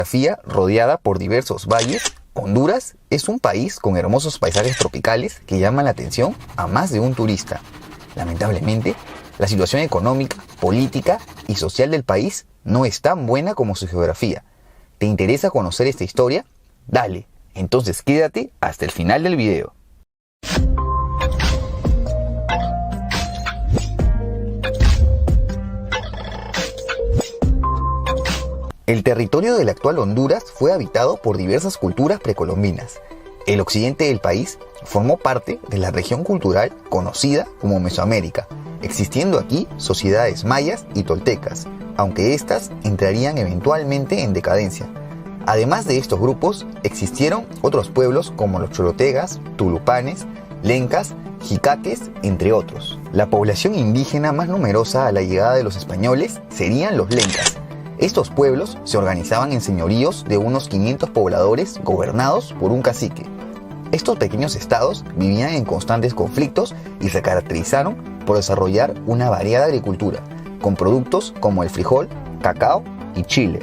Geografía rodeada por diversos valles, Honduras es un país con hermosos paisajes tropicales que llaman la atención a más de un turista. Lamentablemente, la situación económica, política y social del país no es tan buena como su geografía. ¿Te interesa conocer esta historia? Dale, entonces quédate hasta el final del video. El territorio del actual Honduras fue habitado por diversas culturas precolombinas. El occidente del país formó parte de la región cultural conocida como Mesoamérica, existiendo aquí sociedades mayas y toltecas, aunque éstas entrarían eventualmente en decadencia. Además de estos grupos, existieron otros pueblos como los chorotegas, tulupanes, lencas, jicaques, entre otros. La población indígena más numerosa a la llegada de los españoles serían los lencas. Estos pueblos se organizaban en señoríos de unos 500 pobladores gobernados por un cacique. Estos pequeños estados vivían en constantes conflictos y se caracterizaron por desarrollar una variada agricultura, con productos como el frijol, cacao y chile.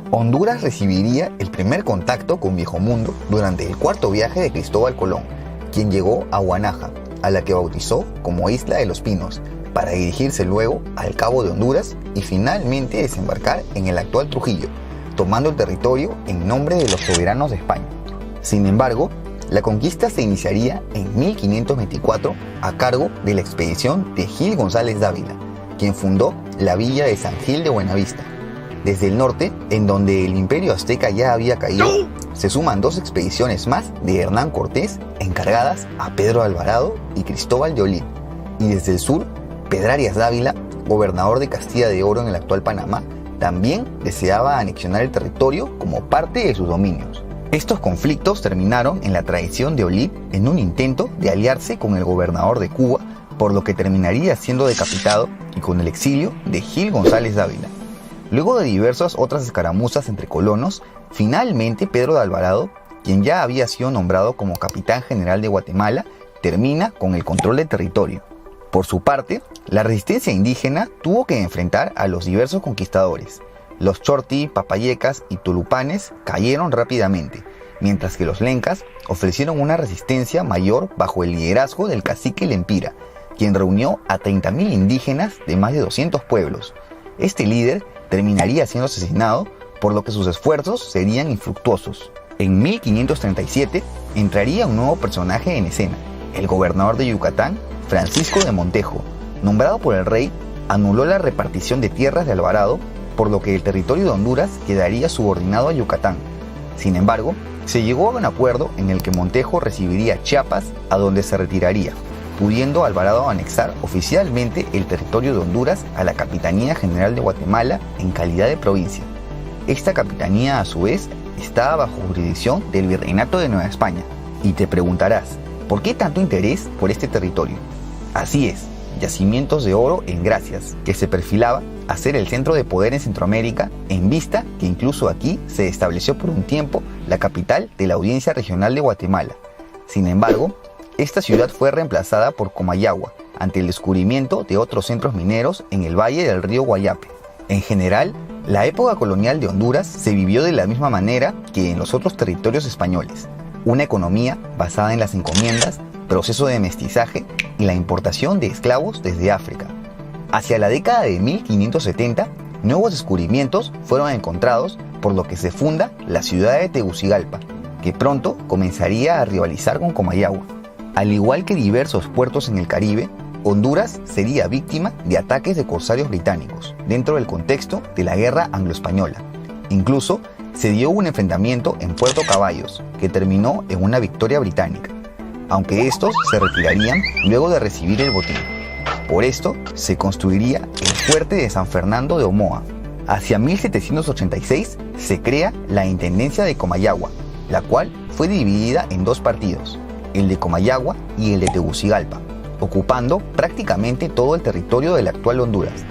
Honduras recibiría el primer contacto con Viejo Mundo durante el cuarto viaje de Cristóbal Colón, quien llegó a Guanaja, a la que bautizó como Isla de los Pinos, para dirigirse luego al Cabo de Honduras y finalmente desembarcar en el actual Trujillo, tomando el territorio en nombre de los soberanos de España. Sin embargo, la conquista se iniciaría en 1524 a cargo de la expedición de Gil González Dávila, quien fundó la villa de San Gil de Buenavista. Desde el norte, en donde el imperio azteca ya había caído, se suman dos expediciones más de Hernán Cortés encargadas a Pedro Alvarado y Cristóbal de Olid. Y desde el sur, Pedrarias Dávila, gobernador de Castilla de Oro en el actual Panamá, también deseaba anexionar el territorio como parte de sus dominios. Estos conflictos terminaron en la traición de Olid en un intento de aliarse con el gobernador de Cuba, por lo que terminaría siendo decapitado y con el exilio de Gil González Dávila. Luego de diversas otras escaramuzas entre colonos, finalmente Pedro de Alvarado, quien ya había sido nombrado como capitán general de Guatemala, termina con el control del territorio. Por su parte, la resistencia indígena tuvo que enfrentar a los diversos conquistadores. Los chorti, papayecas y tulupanes cayeron rápidamente, mientras que los lencas ofrecieron una resistencia mayor bajo el liderazgo del cacique Lempira, quien reunió a 30.000 indígenas de más de 200 pueblos. Este líder terminaría siendo asesinado, por lo que sus esfuerzos serían infructuosos. En 1537 entraría un nuevo personaje en escena, el gobernador de Yucatán, Francisco de Montejo, nombrado por el rey, anuló la repartición de tierras de Alvarado, por lo que el territorio de Honduras quedaría subordinado a Yucatán. Sin embargo, se llegó a un acuerdo en el que Montejo recibiría Chiapas, a donde se retiraría, pudiendo Alvarado anexar oficialmente el territorio de Honduras a la Capitanía General de Guatemala en calidad de provincia. Esta capitanía, a su vez, estaba bajo jurisdicción del Virreinato de Nueva España. Y te preguntarás, ¿por qué tanto interés por este territorio? Así es, yacimientos de oro en Gracias, que se perfilaba a ser el centro de poder en Centroamérica, en vista que incluso aquí se estableció por un tiempo la capital de la Audiencia Regional de Guatemala. Sin embargo, esta ciudad fue reemplazada por Comayagua ante el descubrimiento de otros centros mineros en el valle del río Guayape. En general, la época colonial de Honduras se vivió de la misma manera que en los otros territorios españoles. Una economía basada en las encomiendas, proceso de mestizaje y la importación de esclavos desde África. Hacia la década de 1570, nuevos descubrimientos fueron encontrados, por lo que se funda la ciudad de Tegucigalpa, que pronto comenzaría a rivalizar con Comayagua. Al igual que diversos puertos en el Caribe, Honduras sería víctima de ataques de corsarios británicos dentro del contexto de la Guerra Anglo-Española. Incluso se dio un enfrentamiento en Puerto Caballos, que terminó en una victoria británica, aunque estos se retirarían luego de recibir el botín. Por esto se construiría el fuerte de San Fernando de Omoa. Hacia 1786 se crea la Intendencia de Comayagua, la cual fue dividida en dos partidos, el de Comayagua y el de Tegucigalpa, ocupando prácticamente todo el territorio del actual Honduras.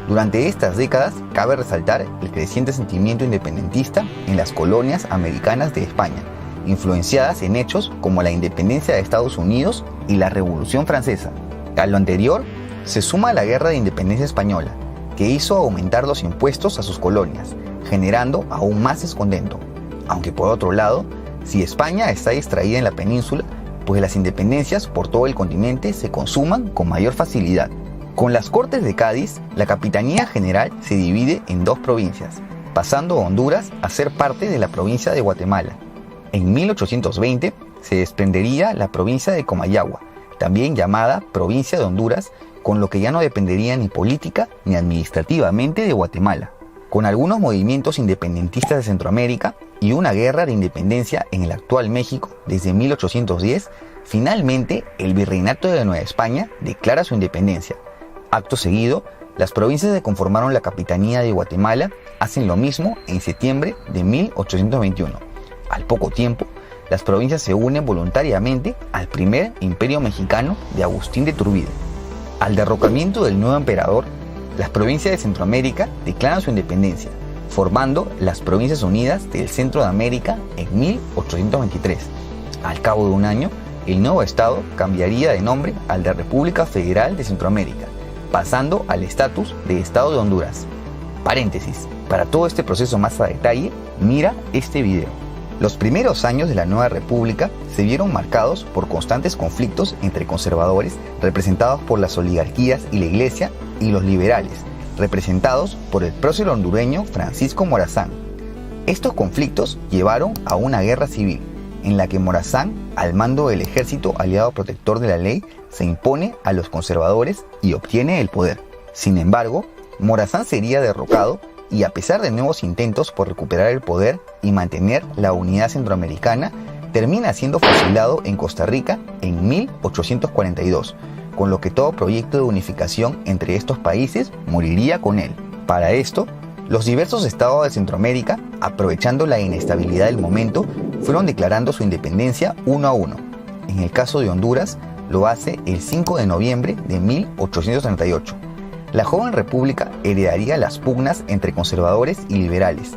Durante estas décadas cabe resaltar el creciente sentimiento independentista en las colonias americanas de España, influenciadas en hechos como la independencia de Estados Unidos y la Revolución Francesa. A lo anterior se suma la Guerra de Independencia Española, que hizo aumentar los impuestos a sus colonias, generando aún más descontento. Aunque por otro lado, si España está distraída en la península, pues las independencias por todo el continente se consuman con mayor facilidad. Con las Cortes de Cádiz, la Capitanía General se divide en dos provincias, pasando Honduras a ser parte de la provincia de Guatemala. En 1820 se desprendería la provincia de Comayagua, también llamada Provincia de Honduras, con lo que ya no dependería ni política ni administrativamente de Guatemala. Con algunos movimientos independentistas de Centroamérica y una guerra de independencia en el actual México desde 1810, finalmente el Virreinato de Nueva España declara su independencia. Acto seguido, las provincias que conformaron la Capitanía de Guatemala hacen lo mismo en septiembre de 1821. Al poco tiempo, las provincias se unen voluntariamente al primer imperio mexicano de Agustín de Iturbide. Al derrocamiento del nuevo emperador, las provincias de Centroamérica declaran su independencia, formando las Provincias Unidas del Centro de América en 1823. Al cabo de un año, el nuevo estado cambiaría de nombre al de República Federal de Centroamérica, pasando al estatus de Estado de Honduras. Paréntesis, para todo este proceso más a detalle, mira este video. Los primeros años de la nueva república se vieron marcados por constantes conflictos entre conservadores, representados por las oligarquías y la iglesia, y los liberales, representados por el prócer hondureño Francisco Morazán. Estos conflictos llevaron a una guerra civil, en la que Morazán, al mando del ejército aliado protector de la ley, se impone a los conservadores y obtiene el poder. Sin embargo, Morazán sería derrocado y a pesar de nuevos intentos por recuperar el poder y mantener la unidad centroamericana, termina siendo fusilado en Costa Rica en 1842, con lo que todo proyecto de unificación entre estos países moriría con él. Para esto, los diversos estados de Centroamérica, aprovechando la inestabilidad del momento, fueron declarando su independencia uno a uno. En el caso de Honduras, lo hace el 5 de noviembre de 1838. La joven república heredaría las pugnas entre conservadores y liberales.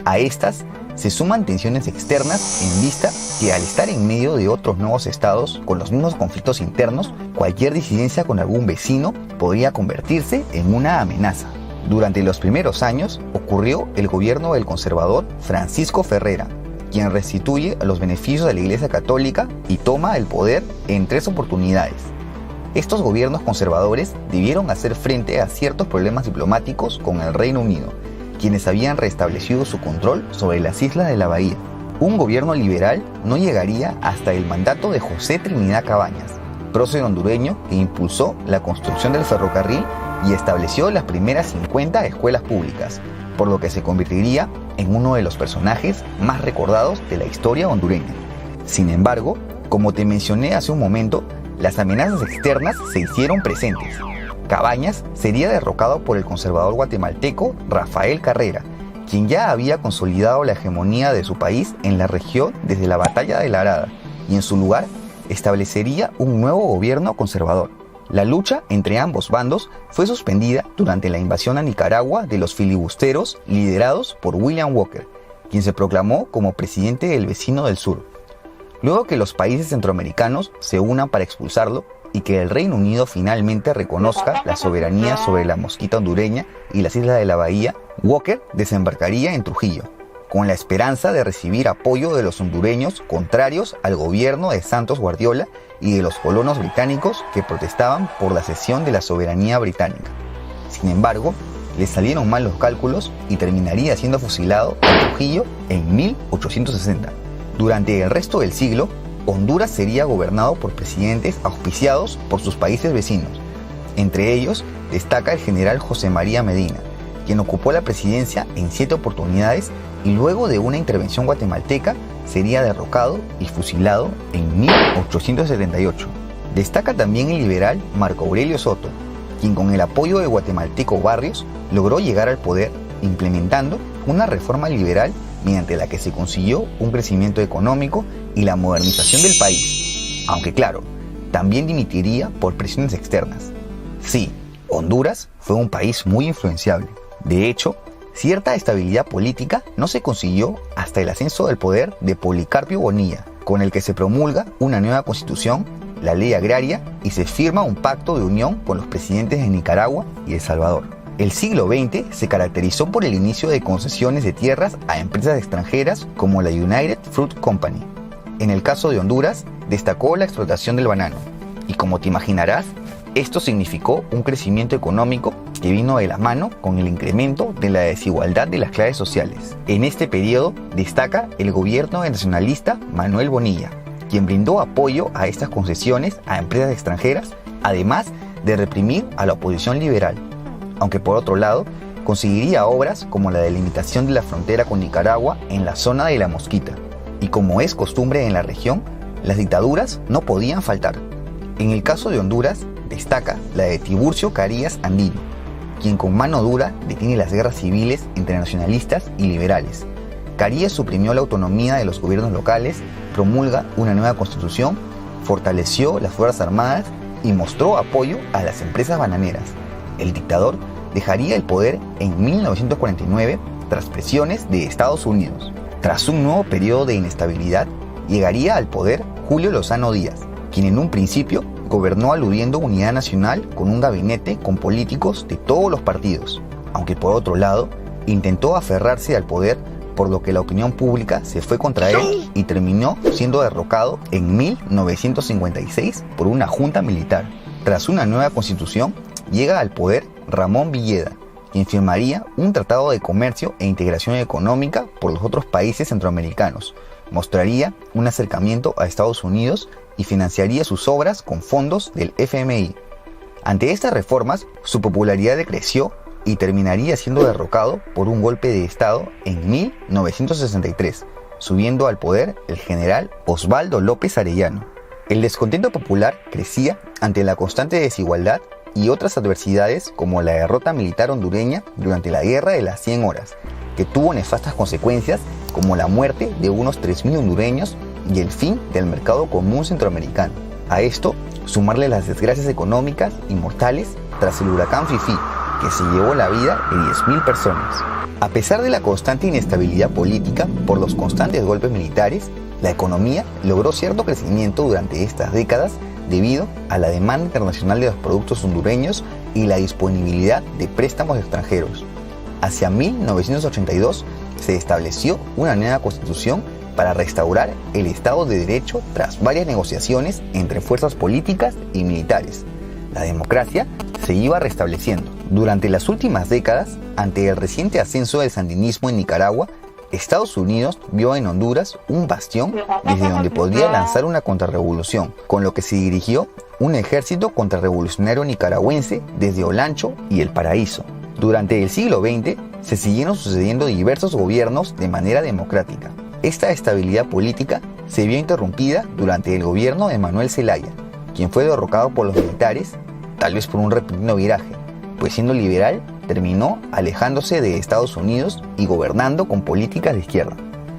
A estas se suman tensiones externas en vista que al estar en medio de otros nuevos estados con los mismos conflictos internos, cualquier disidencia con algún vecino podría convertirse en una amenaza. Durante los primeros años ocurrió el gobierno del conservador Francisco Ferrera, quien restituye los beneficios de la Iglesia Católica y toma el poder en 3 oportunidades. Estos gobiernos conservadores debieron hacer frente a ciertos problemas diplomáticos con el Reino Unido, quienes habían restablecido su control sobre las islas de la bahía. Un gobierno liberal no llegaría hasta el mandato de José Trinidad Cabañas, prócer hondureño que impulsó la construcción del ferrocarril y estableció las primeras 50 escuelas públicas, por lo que se convertiría en uno de los personajes más recordados de la historia hondureña. Sin embargo, como te mencioné hace un momento, las amenazas externas se hicieron presentes. Cabañas sería derrocado por el conservador guatemalteco Rafael Carrera, quien ya había consolidado la hegemonía de su país en la región desde la Batalla de la Arada, y en su lugar establecería un nuevo gobierno conservador. La lucha entre ambos bandos fue suspendida durante la invasión a Nicaragua de los filibusteros liderados por William Walker, quien se proclamó como presidente del vecino del sur. Luego que los países centroamericanos se unan para expulsarlo y que el Reino Unido finalmente reconozca la soberanía sobre la Mosquita hondureña y las islas de la bahía, Walker desembarcaría en Trujillo, con la esperanza de recibir apoyo de los hondureños contrarios al gobierno de Santos Guardiola y de los colonos británicos que protestaban por la cesión de la soberanía británica. Sin embargo, le salieron mal los cálculos y terminaría siendo fusilado en Trujillo en 1860. Durante el resto del siglo, Honduras sería gobernado por presidentes auspiciados por sus países vecinos. Entre ellos destaca el general José María Medina, quien ocupó la presidencia en 7 oportunidades y luego de una intervención guatemalteca sería derrocado y fusilado en 1878. Destaca también el liberal Marco Aurelio Soto, quien con el apoyo de guatemalteco Barrios logró llegar al poder implementando una reforma liberal mediante la que se consiguió un crecimiento económico y la modernización del país. Aunque claro, también dimitiría por presiones externas. Sí, Honduras fue un país muy influenciable. De hecho, cierta estabilidad política no se consiguió hasta el ascenso del poder de Policarpio Bonilla, con el que se promulga una nueva constitución, la ley agraria, y se firma un pacto de unión con los presidentes de Nicaragua y El Salvador. El siglo XX se caracterizó por el inicio de concesiones de tierras a empresas extranjeras como la United Fruit Company. En el caso de Honduras, destacó la explotación del banano, y como te imaginarás, esto significó un crecimiento económico que vino de la mano con el incremento de la desigualdad de las clases sociales. En este periodo destaca el gobierno del nacionalista Manuel Bonilla, quien brindó apoyo a estas concesiones a empresas extranjeras, además de reprimir a la oposición liberal. Aunque por otro lado, conseguiría obras como la delimitación de la frontera con Nicaragua en la zona de La Mosquita. Y como es costumbre en la región, las dictaduras no podían faltar. En el caso de Honduras, destaca la de Tiburcio Carías Andino, quien con mano dura detiene las guerras civiles entre nacionalistas y liberales. Carías suprimió la autonomía de los gobiernos locales, promulga una nueva constitución, fortaleció las Fuerzas Armadas y mostró apoyo a las empresas bananeras. El dictador dejaría el poder en 1949 tras presiones de Estados Unidos. Tras un nuevo periodo de inestabilidad, llegaría al poder Julio Lozano Díaz, quien en un principio gobernó aludiendo unidad nacional con un gabinete con políticos de todos los partidos, aunque por otro lado intentó aferrarse al poder, por lo que la opinión pública se fue contra él y terminó siendo derrocado en 1956 por una junta militar. Tras una nueva constitución, llega al poder Ramón Villeda, quien firmaría un tratado de comercio e integración económica por los otros países centroamericanos, mostraría un acercamiento a Estados Unidos y financiaría sus obras con fondos del FMI. Ante estas reformas, su popularidad decreció y terminaría siendo derrocado por un golpe de Estado en 1963, subiendo al poder el general Osvaldo López Arellano. El descontento popular crecía ante la constante desigualdad y otras adversidades como la derrota militar hondureña durante la Guerra de las 100 Horas, que tuvo nefastas consecuencias como la muerte de unos 3.000 hondureños y el fin del mercado común centroamericano. A esto, sumarle las desgracias económicas y mortales tras el huracán Fifi, que se llevó la vida de 10.000 personas. A pesar de la constante inestabilidad política por los constantes golpes militares, la economía logró cierto crecimiento durante estas décadas debido a la demanda internacional de los productos hondureños y la disponibilidad de préstamos extranjeros. Hacia 1982 se estableció una nueva constitución para restaurar el Estado de Derecho tras varias negociaciones entre fuerzas políticas y militares. La democracia se iba restableciendo. Durante las últimas décadas, ante el reciente ascenso del sandinismo en Nicaragua, Estados Unidos vio en Honduras un bastión desde donde podría lanzar una contrarrevolución, con lo que se dirigió un ejército contrarrevolucionario nicaragüense desde Olancho y El Paraíso. Durante el siglo XX se siguieron sucediendo diversos gobiernos de manera democrática. Esta estabilidad política se vio interrumpida durante el gobierno de Manuel Zelaya, quien fue derrocado por los militares, tal vez por un repentino viraje, pues siendo liberal terminó alejándose de Estados Unidos y gobernando con políticas de izquierda.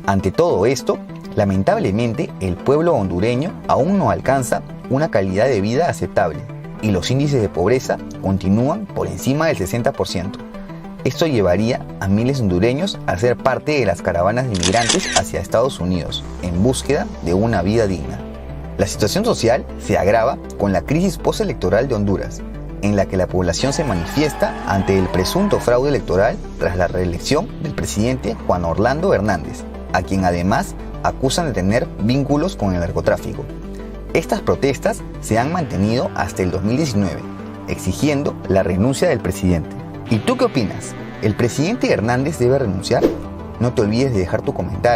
Ante todo esto, lamentablemente el pueblo hondureño aún no alcanza una calidad de vida aceptable y los índices de pobreza continúan por encima del 60%. Esto llevaría a miles de hondureños a ser parte de las caravanas de inmigrantes hacia Estados Unidos en búsqueda de una vida digna. La situación social se agrava con la crisis postelectoral de Honduras, en la que la población se manifiesta ante el presunto fraude electoral tras la reelección del presidente Juan Orlando Hernández, a quien además acusan de tener vínculos con el narcotráfico. Estas protestas se han mantenido hasta el 2019, exigiendo la renuncia del presidente. ¿Y tú qué opinas? ¿El presidente Hernández debe renunciar? No te olvides de dejar tu comentario.